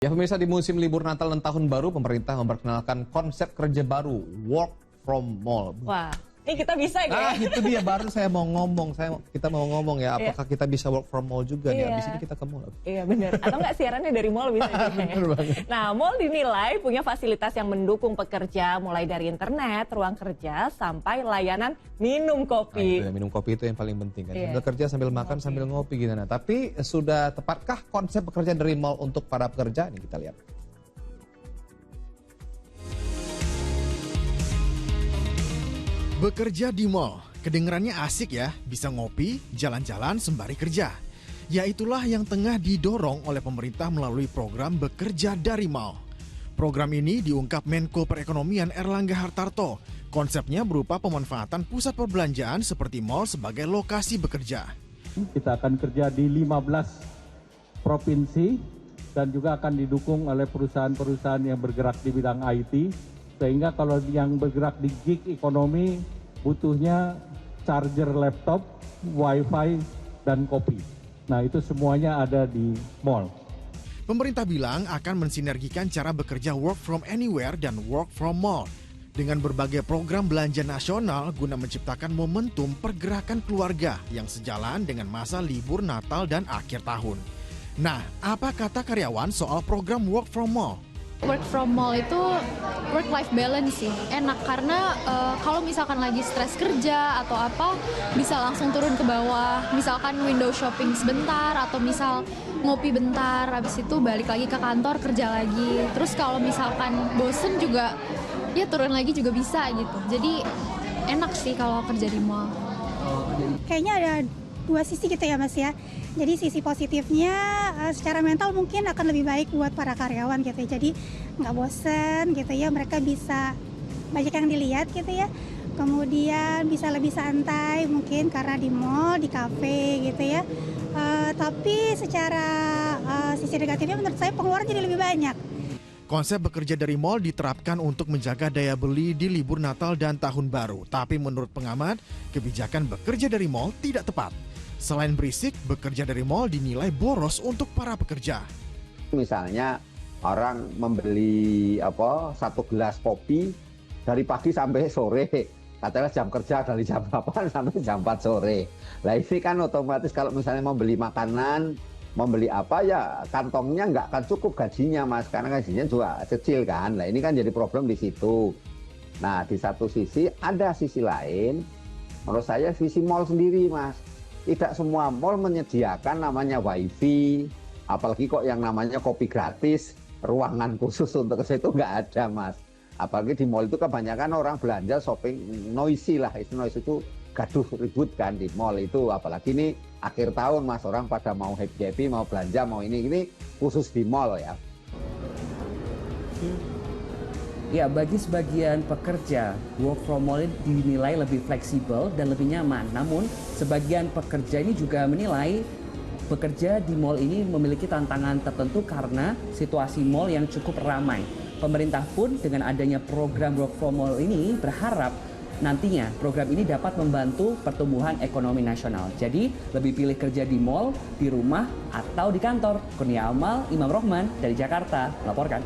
Ya pemirsa, di musim libur Natal dan Tahun Baru, pemerintah memperkenalkan konsep kerja baru, work from mall. Wah, ini kita bisa ya? Nah, itu dia baru saya mau ngomong, kita mau ngomong ya, apakah kita bisa work from mall juga nih? Abis ini kita ke mall. Iya benar. Atau nggak siarannya dari mall bisa juga. Bener banget. Nah, mall dinilai punya fasilitas yang mendukung pekerja, mulai dari internet, ruang kerja, sampai layanan minum Nah, kopi. itu ya, minum kopi itu yang paling penting kan. Iya. Sambil kerja, sambil makan, sambil ngopi gitu. Nah, tapi sudah tepatkah konsep pekerjaan dari mall untuk para pekerja? Ini kita lihat. Bekerja di mall, kedengarannya asik ya, bisa ngopi, jalan-jalan sembari kerja. Ya itulah yang tengah didorong oleh pemerintah melalui program Bekerja dari Mall. Program ini diungkap Menko Perekonomian Erlangga Hartarto. Konsepnya berupa pemanfaatan pusat perbelanjaan seperti mall sebagai lokasi bekerja. Kita akan kerja di 15 provinsi dan juga akan didukung oleh perusahaan-perusahaan yang bergerak di bidang IT. Sehingga kalau yang bergerak di gig ekonomi butuhnya charger laptop, wifi, dan kopi. Nah itu semuanya ada di mall. Pemerintah bilang akan mensinergikan cara bekerja work from anywhere dan work from mall dengan berbagai program belanja nasional guna menciptakan momentum pergerakan keluarga yang sejalan dengan masa libur Natal dan akhir tahun. Nah, apa kata karyawan soal program work from mall? Work from mall itu work-life balance sih, enak karena kalau misalkan lagi stres kerja atau apa bisa langsung turun ke bawah, misalkan window shopping sebentar atau misal ngopi bentar, habis itu balik lagi ke kantor kerja lagi. Terus kalau misalkan bosen juga ya turun lagi juga bisa gitu, jadi enak sih kalau kerja di mall. Kayaknya ada dua sisi gitu ya Mas ya. Jadi sisi positifnya secara mental mungkin akan lebih baik buat para karyawan gitu ya. Jadi nggak bosen gitu ya, mereka bisa banyak yang dilihat gitu ya. Kemudian bisa lebih santai mungkin karena di mall, di kafe gitu ya. Tapi secara sisi negatifnya menurut saya pengeluaran jadi lebih banyak. Konsep bekerja dari mall diterapkan untuk menjaga daya beli di libur Natal dan Tahun Baru. Tapi menurut pengamat, kebijakan bekerja dari mall tidak tepat. Selain berisik, bekerja dari mall dinilai boros untuk para pekerja. Misalnya orang membeli satu gelas kopi dari pagi sampai sore, katakanlah jam kerja dari jam 8 sampai jam 4 sore. Nah ini kan otomatis kalau misalnya membeli makanan, membeli apa ya kantongnya nggak akan cukup gajinya Mas, karena gajinya juga kecil kan. Nah ini kan jadi problem di situ. Nah di satu sisi ada sisi lain, menurut saya sisi mall sendiri Mas. Tidak semua mall menyediakan namanya wifi, apalagi kok yang namanya kopi gratis, ruangan khusus untuk ke situ nggak ada Mas. Apalagi di mall itu kebanyakan orang belanja shopping noisy lah, noise itu gaduh ribut kan di mall itu. Apalagi ini akhir tahun Mas, orang pada mau happy, mau belanja, mau ini khusus di mall ya. Ya, bagi sebagian pekerja, work from mall ini dinilai lebih fleksibel dan lebih nyaman. Namun, sebagian pekerja ini juga menilai bekerja di mall ini memiliki tantangan tertentu karena situasi mall yang cukup ramai. Pemerintah pun dengan adanya program work from mall ini berharap nantinya program ini dapat membantu pertumbuhan ekonomi nasional. Jadi, lebih pilih kerja di mall, di rumah, atau di kantor. Kurnia Amal, Imam Rohman dari Jakarta melaporkan.